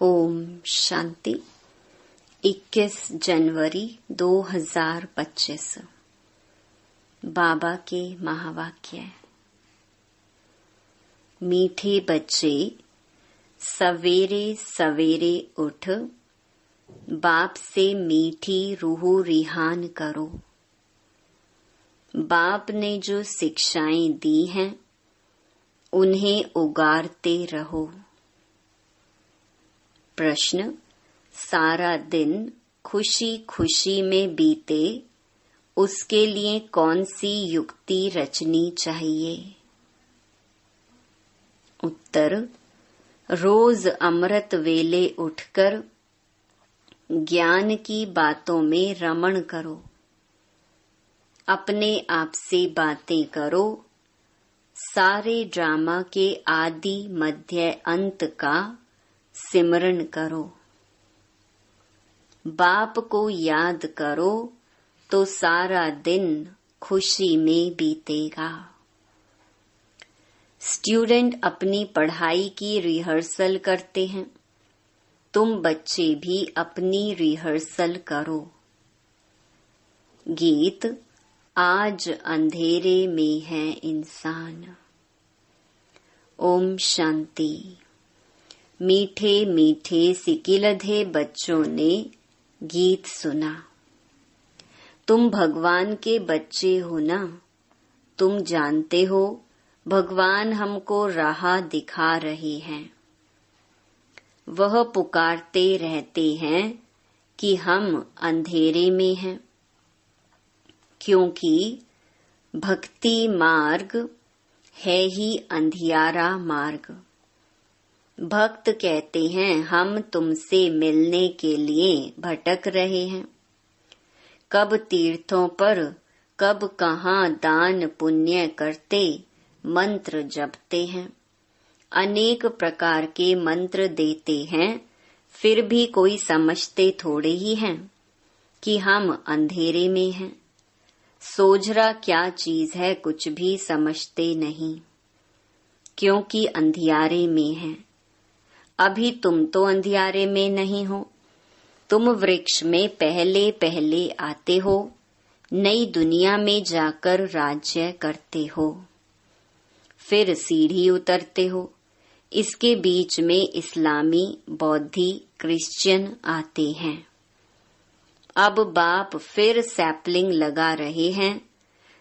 ओम शांति। 21 जनवरी 2025 बाबा के महावाक्य। मीठे बच्चे, सवेरे सवेरे उठ बाप से मीठी रूह रिहान करो। बाप ने जो शिक्षाएं दी हैं उन्हें उगारते रहो। प्रश्न, सारा दिन खुशी खुशी में बीते, उसके लिए कौन सी युक्ति रचनी चाहिए? उत्तर, रोज अमृत वेले उठकर ज्ञान की बातों में रमण करो। अपने आप से बातें करो। सारे ड्रामा के आदि मध्य अंत का सिमरन करो। बाप को याद करो तो सारा दिन खुशी में बीतेगा। स्टूडेंट अपनी पढ़ाई की रिहर्सल करते हैं, तुम बच्चे भी अपनी रिहर्सल करो। गीत, आज अंधेरे में है इंसान। ओम शांति। मीठे मीठे सिकिलधे बच्चों ने गीत सुना। तुम भगवान के बच्चे हो ना? तुम जानते हो भगवान हमको राह दिखा रहे हैं। वह पुकारते रहते हैं कि हम अंधेरे में हैं, क्योंकि भक्ति मार्ग है ही अंधियारा मार्ग। भक्त कहते हैं हम तुमसे मिलने के लिए भटक रहे हैं। कब तीर्थों पर, कब कहाँ दान पुण्य करते मंत्र जपते हैं। अनेक प्रकार के मंत्र देते हैं, फिर भी कोई समझते थोड़े ही हैं कि हम अंधेरे में हैं। सोझरा क्या चीज है कुछ भी समझते नहीं, क्योंकि अंधियारे में हैं। अभी तुम तो अंधियारे में नहीं हो। तुम वृक्ष में पहले पहले आते हो, नई दुनिया में जाकर राज्य करते हो, फिर सीढ़ी उतरते हो। इसके बीच में इस्लामी, बौद्धि, क्रिश्चियन आते हैं। अब बाप फिर सैपलिंग लगा रहे हैं।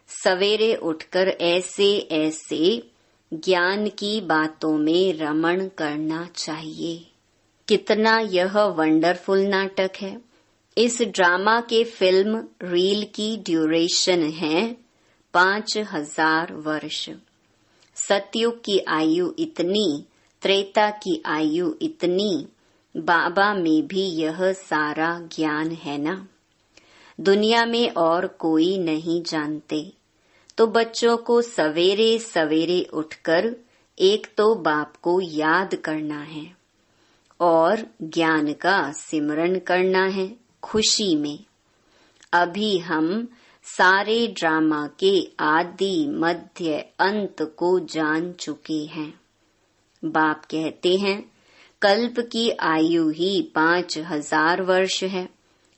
सवेरे उठकर ऐसे ऐसे ज्ञान की बातों में रमण करना चाहिए। कितना यह वंडरफुल नाटक है। इस ड्रामा के फिल्म रील की ड्यूरेशन है 5000 वर्ष। सतयुग की आयु इतनी, त्रेता की आयु इतनी। बाबा में भी यह सारा ज्ञान है ना? दुनिया में और कोई नहीं जानते। तो बच्चों को सवेरे सवेरे उठकर एक तो बाप को याद करना है और ज्ञान का सिमरन करना है खुशी में। अभी हम सारे ड्रामा के आदि मध्य अंत को जान चुके हैं। बाप कहते हैं कल्प की आयु ही 5000 वर्ष है।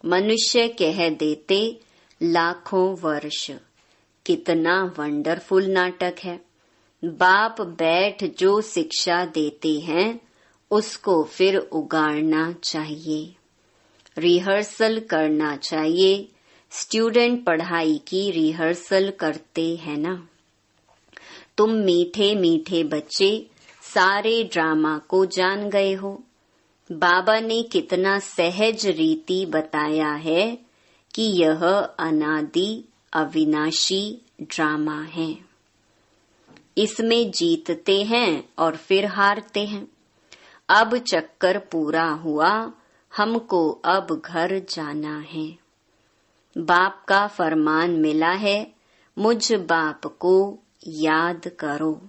मनुष्य कह देते लाखों वर्ष। कितना वंडरफुल नाटक है। बाप बैठ जो शिक्षा देते हैं उसको फिर उगाड़ना चाहिए, रिहर्सल करना चाहिए। स्टूडेंट पढ़ाई की रिहर्सल करते हैं ना? तुम मीठे मीठे बच्चे सारे ड्रामा को जान गए हो। बाबा ने कितना सहज रीति बताया है कि यह अनादि अविनाशी ड्रामा है। इसमें जीतते हैं और फिर हारते हैं। अब चक्कर पूरा हुआ, हमको अब घर जाना है। बाप का फरमान मिला है, मुझ बाप को याद करो।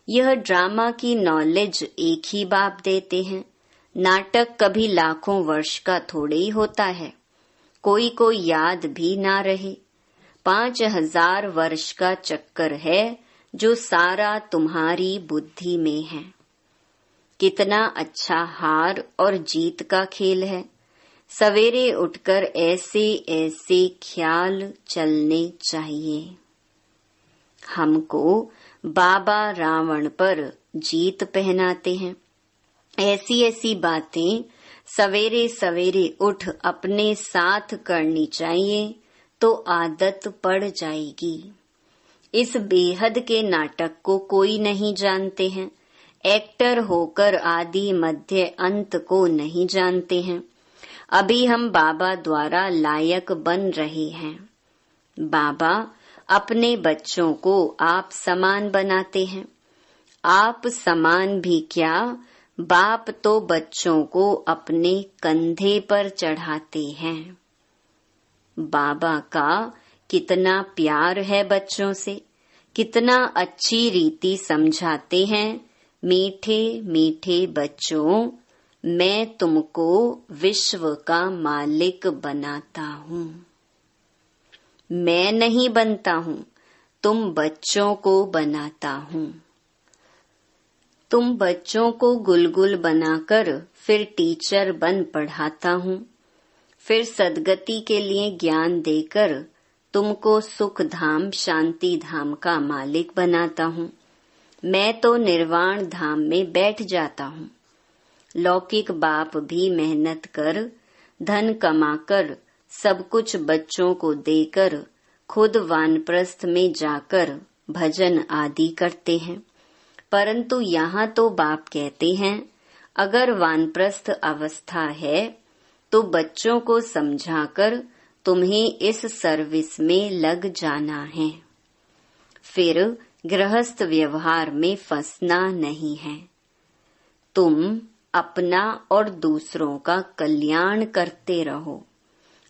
यह ड्रामा की नॉलेज एक ही बाप देते हैं। नाटक कभी लाखों वर्ष का थोड़े ही होता है। कोई को याद भी ना रहे। 5000 वर्ष का चक्कर है जो सारा तुम्हारी बुद्धि में है। कितना अच्छा हार और जीत का खेल है। सवेरे उठकर ऐसे ऐसे ख्याल चलने चाहिए। हमको बाबा रावण पर जीत पहनाते हैं। ऐसी ऐसी बातें सवेरे सवेरे उठ अपने साथ करनी चाहिए तो आदत पड़ जाएगी। इस बेहद के नाटक को कोई नहीं जानते हैं। एक्टर होकर आदि मध्य अंत को नहीं जानते हैं। अभी हम बाबा द्वारा लायक बन रहे हैं। बाबा अपने बच्चों को आप समान बनाते हैं। आप समान भी क्या, बाप तो बच्चों को अपने कंधे पर चढ़ाते हैं। बाबा का कितना प्यार है बच्चों से, कितना अच्छी रीति समझाते हैं। मीठे मीठे बच्चों, मैं तुमको विश्व का मालिक बनाता हूँ। मैं नहीं बनता हूँ, तुम बच्चों को बनाता हूँ। तुम बच्चों को गुलगुल बनाकर फिर टीचर बन पढ़ाता हूँ। फिर सद्गति के लिए ज्ञान देकर तुमको सुख धाम शांति धाम का मालिक बनाता हूँ। मैं तो निर्वाण धाम में बैठ जाता हूँ। लौकिक बाप भी मेहनत कर धन कमाकर सब कुछ बच्चों को देकर खुद वानप्रस्थ में जाकर भजन आदि करते हैं। परंतु यहाँ तो बाप कहते हैं, अगर वानप्रस्थ अवस्था है तो बच्चों को समझाकर तुम्हें इस सर्विस में लग जाना है। फिर गृहस्थ व्यवहार में फंसना नहीं है। तुम अपना और दूसरों का कल्याण करते रहो।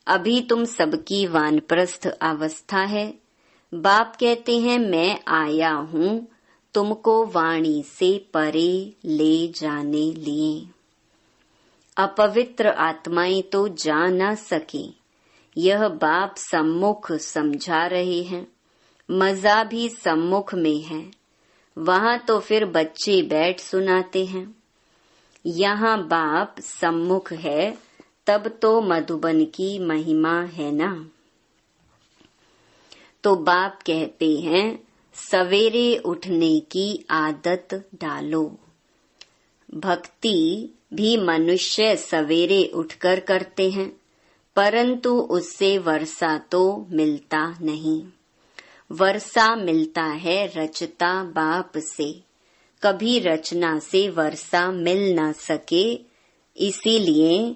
अभी तुम सबकी वानप्रस्थ अवस्था है। बाप कहते हैं, मैं आया हूँ तुमको वाणी से परे ले जाने लिए। अपवित्र आत्माएं तो जा न सके, यह बाप सम्मुख समझा रहे हैं। मजा भी सम्मुख में है, वहाँ तो फिर बच्चे बैठ सुनाते हैं। यहाँ बाप सम्मुख है तब तो मधुबन की महिमा है ना। तो बाप कहते हैं, सवेरे उठने की आदत डालो। भक्ति भी मनुष्य सवेरे उठकर करते हैं, परंतु उससे वर्षा तो मिलता नहीं। वर्षा मिलता है रचता बाप से। कभी रचना से वर्षा मिल न सके, इसीलिए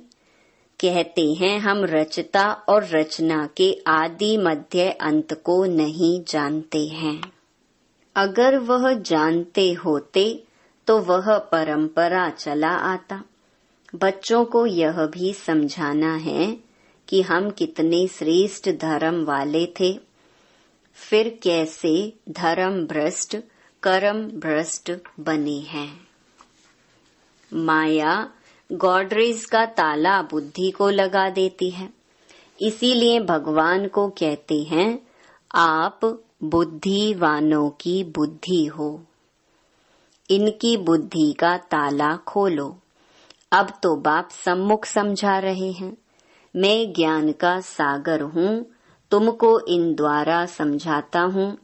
कहते हैं हम रचता और रचना के आदि मध्य अंत को नहीं जानते हैं। अगर वह जानते होते तो वह परंपरा चला आता। बच्चों को यह भी समझाना है कि हम कितने श्रेष्ठ धर्म वाले थे, फिर कैसे धर्म भ्रष्ट कर्म भ्रष्ट बने हैं। माया गॉडरेज का ताला बुद्धि को लगा देती है। इसीलिए भगवान को कहते हैं, आप बुद्धिवानों की बुद्धि हो, इनकी बुद्धि का ताला खोलो। अब तो बाप सम्मुख समझा रहे हैं, मैं ज्ञान का सागर हूँ, तुमको इन द्वारा समझाता हूँ।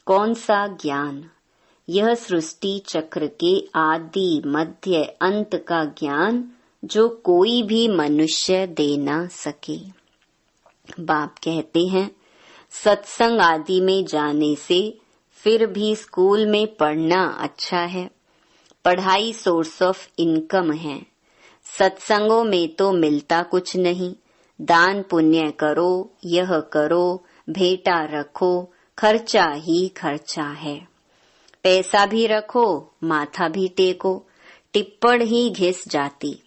कौन सा ज्ञान? यह सृष्टि चक्र के आदि मध्य अंत का ज्ञान, जो कोई भी मनुष्य दे ना सके। बाप कहते हैं, सत्संग आदि में जाने से फिर भी स्कूल में पढ़ना अच्छा है। पढ़ाई सोर्स ऑफ इनकम है। सत्संगों में तो मिलता कुछ नहीं। दान पुण्य करो, यह करो, भेंटा रखो, खर्चा ही खर्चा है। पैसा भी रखो, माथा भी टेको, टिप्पण ही घिस जाती।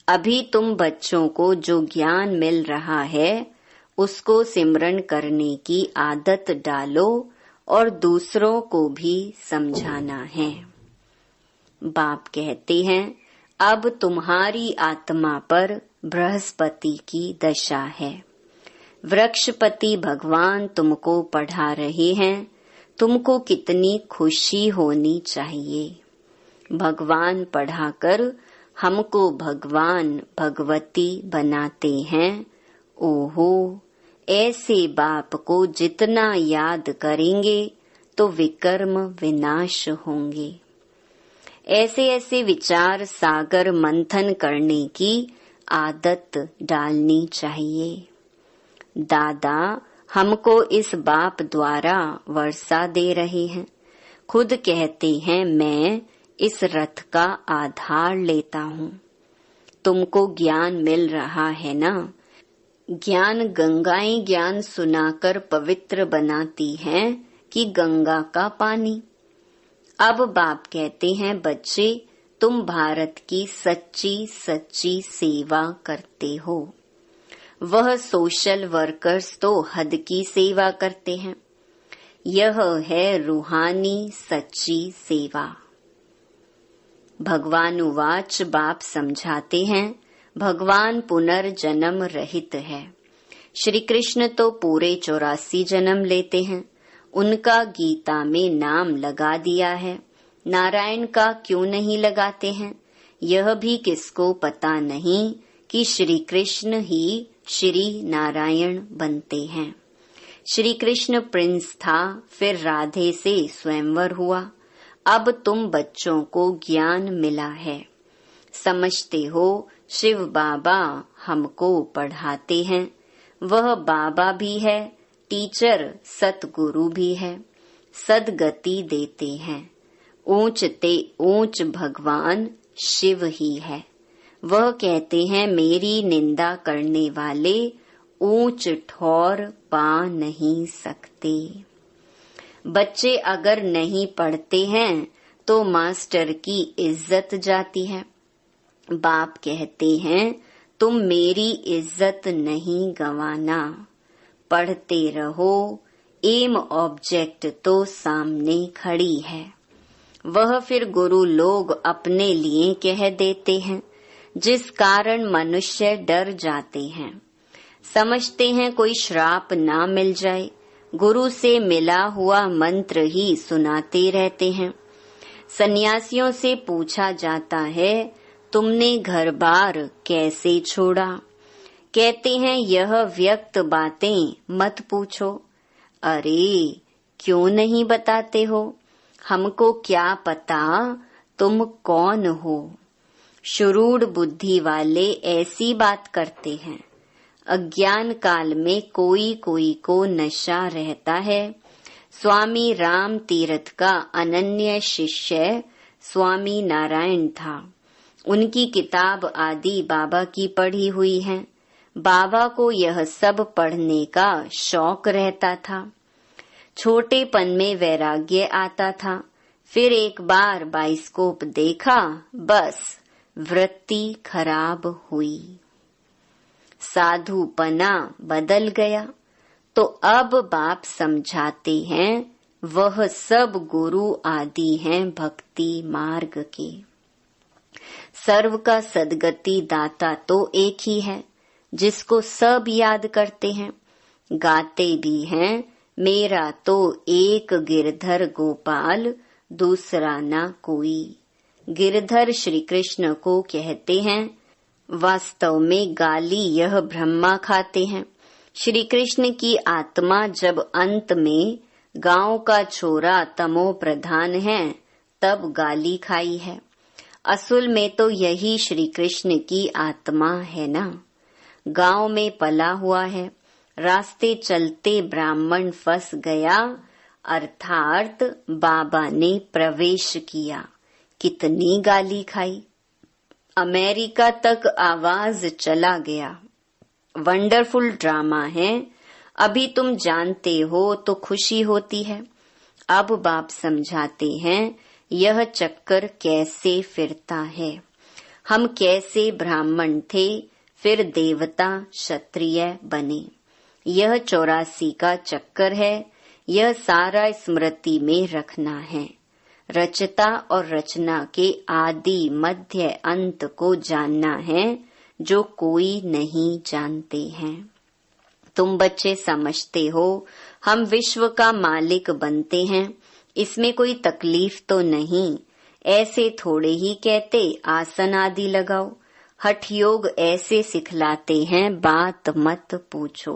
अभी तुम बच्चों को जो ज्ञान मिल रहा है उसको सिमरन करने की आदत डालो और दूसरों को भी समझाना है। बाप कहते हैं, अब तुम्हारी आत्मा पर बृहस्पति की दशा है। वृक्षपति भगवान तुमको पढ़ा रहे हैं। तुमको कितनी खुशी होनी चाहिए। भगवान पढ़ाकर हमको भगवान भगवती बनाते हैं। ओहो, ऐसे बाप को जितना याद करेंगे तो विकर्म विनाश होंगे। ऐसे ऐसे विचार सागर मंथन करने की आदत डालनी चाहिए। दादा हमको इस बाप द्वारा वर्षा दे रहे हैं। खुद कहते हैं मैं इस रथ का आधार लेता हूँ। तुमको ज्ञान मिल रहा है ना? ज्ञान गंगाएं ज्ञान सुनाकर पवित्र बनाती हैं कि गंगा का पानी। अब बाप कहते हैं बच्चे तुम भारत की सच्ची सच्ची सेवा करते हो। वह सोशल वर्कर्स तो हद की सेवा करते हैं। यह है रूहानी सच्ची सेवा। भगवान उवाच बाप समझाते हैं भगवान पुनर्जन्म रहित है। श्री कृष्ण तो पूरे 84 जन्म लेते हैं। उनका गीता में नाम लगा दिया है, नारायण का क्यों नहीं लगाते हैं? यह भी किसको पता नहीं कि श्री कृष्ण ही श्री नारायण बनते हैं। श्री कृष्ण प्रिंस था, फिर राधे से स्वयंवर हुआ। अब तुम बच्चों को ज्ञान मिला है, समझते हो शिव बाबा हमको पढ़ाते हैं। वह बाबा भी है, टीचर सतगुरु भी है, सदगति देते हैं। ऊंच ते ऊंच भगवान शिव ही है। वह कहते हैं मेरी निंदा करने वाले ऊंच ठौर पा नहीं सकते। बच्चे अगर नहीं पढ़ते हैं तो मास्टर की इज्जत जाती है। बाप कहते हैं तुम मेरी इज्जत नहीं गंवाना, पढ़ते रहो। एम ऑब्जेक्ट तो सामने खड़ी है। वह फिर गुरु लोग अपने लिए कह देते हैं, जिस कारण मनुष्य डर जाते हैं। समझते हैं कोई श्राप ना मिल जाए, गुरु से मिला हुआ मंत्र ही सुनाते रहते हैं। सन्यासियों से पूछा जाता है तुमने घर बार कैसे छोड़ा? कहते हैं यह व्यक्त बातें मत पूछो। अरे क्यों नहीं बताते हो? हमको क्या पता तुम कौन हो? शुरूढ़ बुद्धि वाले ऐसी बात करते हैं। अज्ञान काल में कोई कोई को नशा रहता है। स्वामी राम तीर्थ का अनन्य शिष्य स्वामी नारायण था। उनकी किताब आदि बाबा की पढ़ी हुई है। बाबा को यह सब पढ़ने का शौक रहता था। छोटेपन में वैराग्य आता था। फिर एक बार बाइस्कोप देखा, बस वृत्ति खराब हुई, साधुपना बदल गया। तो अब बाप समझाते हैं वह सब गुरु आदि हैं भक्ति मार्ग के। सर्व का सदगति दाता तो एक ही है, जिसको सब याद करते हैं। गाते भी हैं मेरा तो एक गिरधर गोपाल, दूसरा ना कोई। गिरधर श्री कृष्ण को कहते हैं। वास्तव में गाली यह ब्रह्मा खाते हैं। श्री कृष्ण की आत्मा जब अंत में गांव का छोरा तमो प्रधान है तब गाली खाई है। असल में तो यही श्री कृष्ण की आत्मा है ना। गांव में पला हुआ है, रास्ते चलते ब्राह्मण फंस गया, अर्थात बाबा ने प्रवेश किया। कितनी गाली खाई, अमेरिका तक आवाज चला गया। वंडरफुल ड्रामा है। अभी तुम जानते हो तो खुशी होती है। अब बाप समझाते हैं यह चक्कर कैसे फिरता है। हम कैसे ब्राह्मण थे, फिर देवता क्षत्रिय बने। यह 84 का चक्कर है। यह सारा स्मृति में रखना है। रचता और रचना के आदि मध्य अंत को जानना है, जो कोई नहीं जानते हैं। तुम बच्चे समझते हो हम विश्व का मालिक बनते हैं, इसमें कोई तकलीफ तो नहीं। ऐसे थोड़े ही कहते आसन आदि लगाओ। हठ योग ऐसे सिखलाते हैं बात मत पूछो।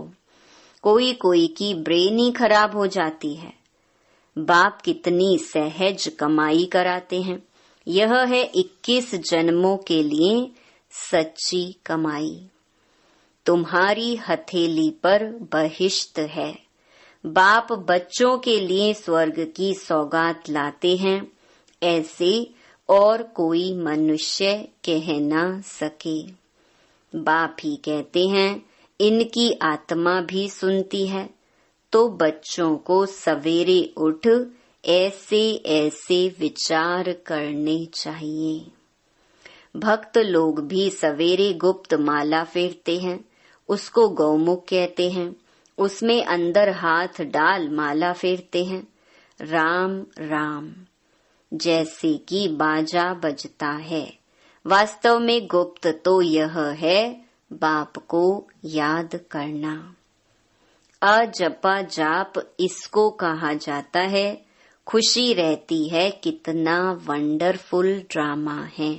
कोई कोई की ब्रेन ही खराब हो जाती है। बाप कितनी सहज कमाई कराते हैं। यह है 21 जन्मों के लिए सच्ची कमाई। तुम्हारी हथेली पर बहिश्त है। बाप बच्चों के लिए स्वर्ग की सौगात लाते हैं। ऐसे और कोई मनुष्य कह ना सके। बाप ही कहते हैं इनकी आत्मा भी सुनती है। तो बच्चों को सवेरे उठ ऐसे ऐसे विचार करने चाहिए। भक्त लोग भी सवेरे गुप्त माला फेरते हैं, उसको गौमुख कहते हैं। उसमें अंदर हाथ डाल माला फेरते हैं। राम राम जैसे कि बाजा बजता है। वास्तव में गुप्त तो यह है बाप को याद करना। अजपा जाप इसको कहा जाता है। खुशी रहती है कितना वंडरफुल ड्रामा है।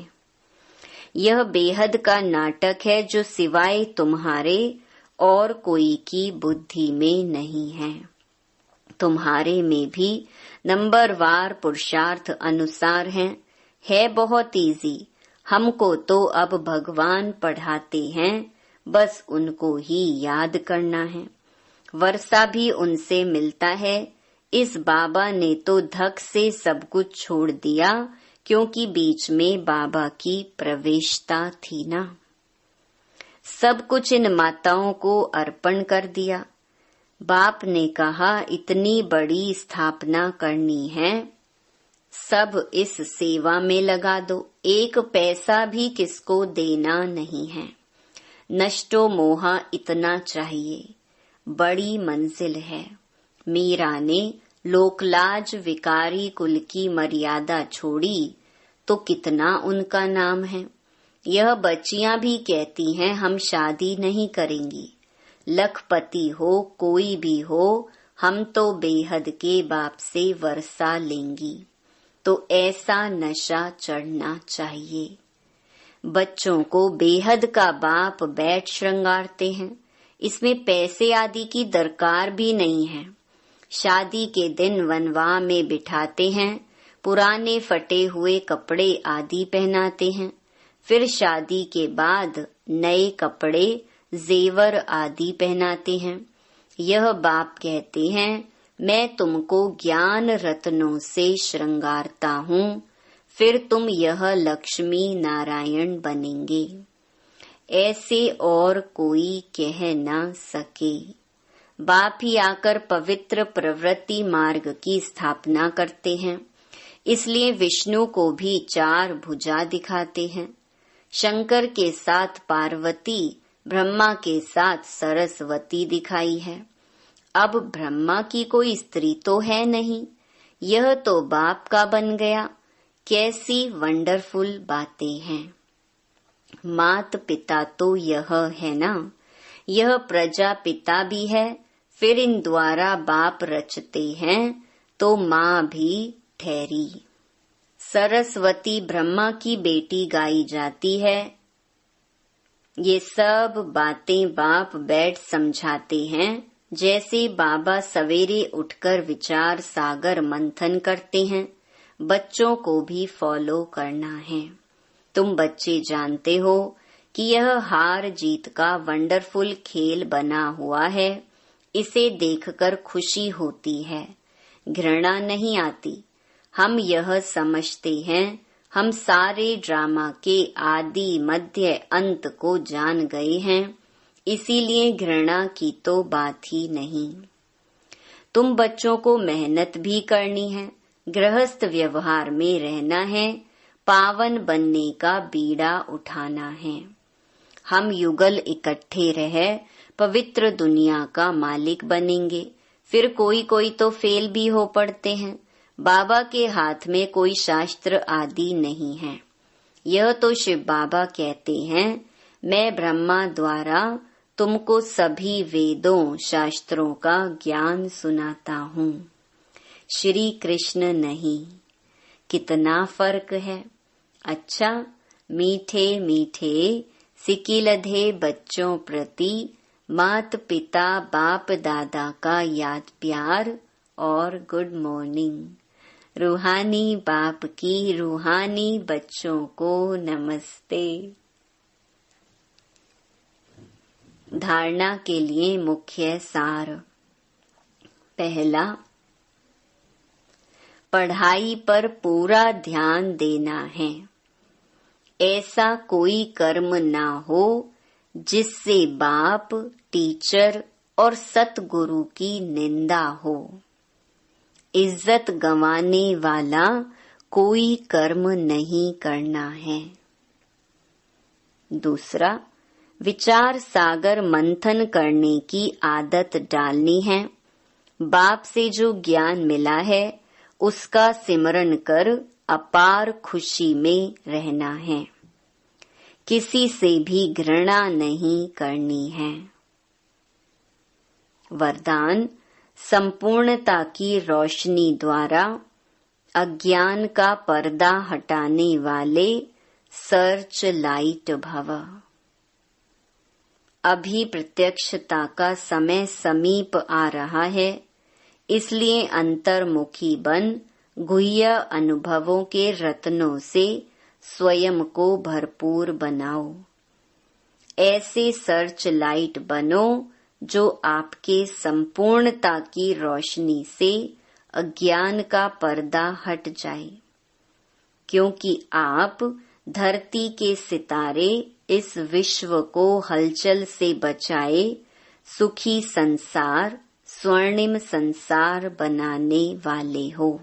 यह बेहद का नाटक है जो सिवाय तुम्हारे और कोई की बुद्धि में नहीं है। तुम्हारे में भी नंबरवार पुरुषार्थ अनुसार है बहुत इजी। हमको तो अब भगवान पढ़ाते हैं, बस उनको ही याद करना है। वर्षा भी उनसे मिलता है। इस बाबा ने तो धक से सब कुछ छोड़ दिया, क्योंकि बीच में बाबा की प्रवेशता थी ना। सब कुछ इन माताओं को अर्पण कर दिया। बाप ने कहा इतनी बड़ी स्थापना करनी है, सब इस सेवा में लगा दो। एक पैसा भी किसको देना नहीं है। नष्टो मोहा इतना चाहिए, बड़ी मंजिल है। मीरा ने लोकलाज विकारी कुल की मर्यादा छोड़ी तो कितना उनका नाम है। यह बच्चियां भी कहती हैं हम शादी नहीं करेंगी। लखपति हो कोई भी हो, हम तो बेहद के बाप से वर्षा लेंगी। तो ऐसा नशा चढ़ना चाहिए। बच्चों को बेहद का बाप बैठ श्रृंगारते हैं। इसमें पैसे आदि की दरकार भी नहीं है। शादी के दिन वनवा में बिठाते हैं, पुराने फटे हुए कपड़े आदि पहनाते हैं। फिर शादी के बाद नए कपड़े जेवर आदि पहनाते हैं। यह बाप कहते हैं मैं तुमको ज्ञान रत्नों से श्रृंगारता हूँ, फिर तुम यह लक्ष्मी नारायण बनेंगे। ऐसे और कोई कह न सके। बाप ही आकर पवित्र प्रवृत्ति मार्ग की स्थापना करते हैं। इसलिए विष्णु को भी 4 भुजा दिखाते हैं। शंकर के साथ पार्वती, ब्रह्मा के साथ सरस्वती दिखाई है। अब ब्रह्मा की कोई स्त्री तो है नहीं, यह तो बाप का बन गया। कैसी वंडरफुल बातें हैं। मात पिता तो यह है ना, यह प्रजापिता भी है। फिर इन द्वारा बाप रचते हैं तो माँ भी ठहरी। सरस्वती ब्रह्मा की बेटी गाई जाती है। ये सब बातें बाप बैठ समझाते हैं। जैसे बाबा सवेरे उठकर विचार सागर मंथन करते हैं, बच्चों को भी फॉलो करना है। तुम बच्चे जानते हो कि यह हार जीत का वंडरफुल खेल बना हुआ है। इसे देखकर खुशी होती है, घृणा नहीं आती। हम यह समझते हैं हम सारे ड्रामा के आदि मध्य अंत को जान गए हैं, इसीलिए घृणा की तो बात ही नहीं। तुम बच्चों को मेहनत भी करनी है, गृहस्थ व्यवहार में रहना है, पावन बनने का बीड़ा उठाना है। हम युगल इकट्ठे रह पवित्र दुनिया का मालिक बनेंगे। फिर कोई कोई तो फेल भी हो पड़ते हैं। बाबा के हाथ में कोई शास्त्र आदि नहीं है। यह तो शिव बाबा कहते हैं मैं ब्रह्मा द्वारा तुमको सभी वेदों शास्त्रों का ज्ञान सुनाता हूँ। श्री कृष्ण नहीं। कितना फर्क है। अच्छा, मीठे मीठे सिकिलधे बच्चों प्रति मात पिता बाप दादा का याद प्यार और गुड मॉर्निंग। रूहानी बाप की रूहानी बच्चों को नमस्ते। धारणा के लिए मुख्य सार। पहला, पढ़ाई पर पूरा ध्यान देना है। ऐसा कोई कर्म ना हो जिससे बाप, टीचर और सतगुरु की निंदा हो। इज्जत गंवाने वाला कोई कर्म नहीं करना है। दूसरा, विचार सागर मंथन करने की आदत डालनी है। बाप से जो ज्ञान मिला है उसका सिमरन कर अपार खुशी में रहना है। किसी से भी घृणा नहीं करनी है। वरदान, संपूर्णता की रोशनी द्वारा अज्ञान का पर्दा हटाने वाले सर्च लाइट भव। अभी प्रत्यक्षता का समय समीप आ रहा है, इसलिए अंतर्मुखी बन गुह्य अनुभवों के रत्नों से स्वयं को भरपूर बनाओ। ऐसे सर्च लाइट बनो जो आपके संपूर्णता की रोशनी से अज्ञान का पर्दा हट जाए, क्योंकि आप धरती के सितारे इस विश्व को हलचल से बचाए सुखी संसार, स्वर्णिम संसार बनाने वाले हो।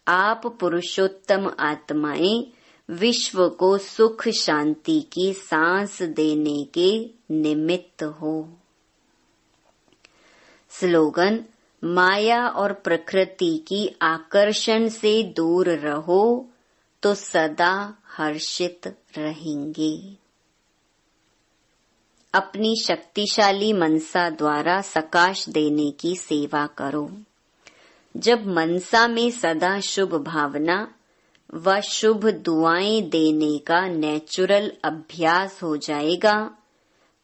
आप पुरुषोत्तम आत्माएं विश्व को सुख शांति की सांस देने के निमित्त हो। स्लोगन, माया और प्रकृति की आकर्षण से दूर रहो तो सदा हर्षित रहेंगे। अपनी शक्तिशाली मनसा द्वारा सकाश देने की सेवा करो। जब मनसा में सदा शुभ भावना व शुभ दुआएं देने का नेचुरल अभ्यास हो जाएगा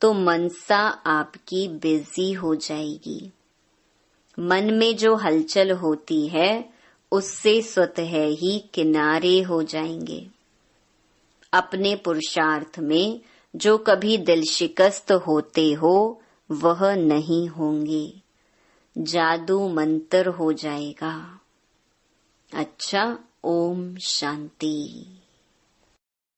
तो मनसा आपकी बिजी हो जाएगी। मन में जो हलचल होती है उससे स्वतः ही किनारे हो जाएंगे। अपने पुरुषार्थ में जो कभी दिल शिकस्त होते हो वह नहीं होंगे। जादू मंत्र हो जाएगा। अच्छा, ओम शांति।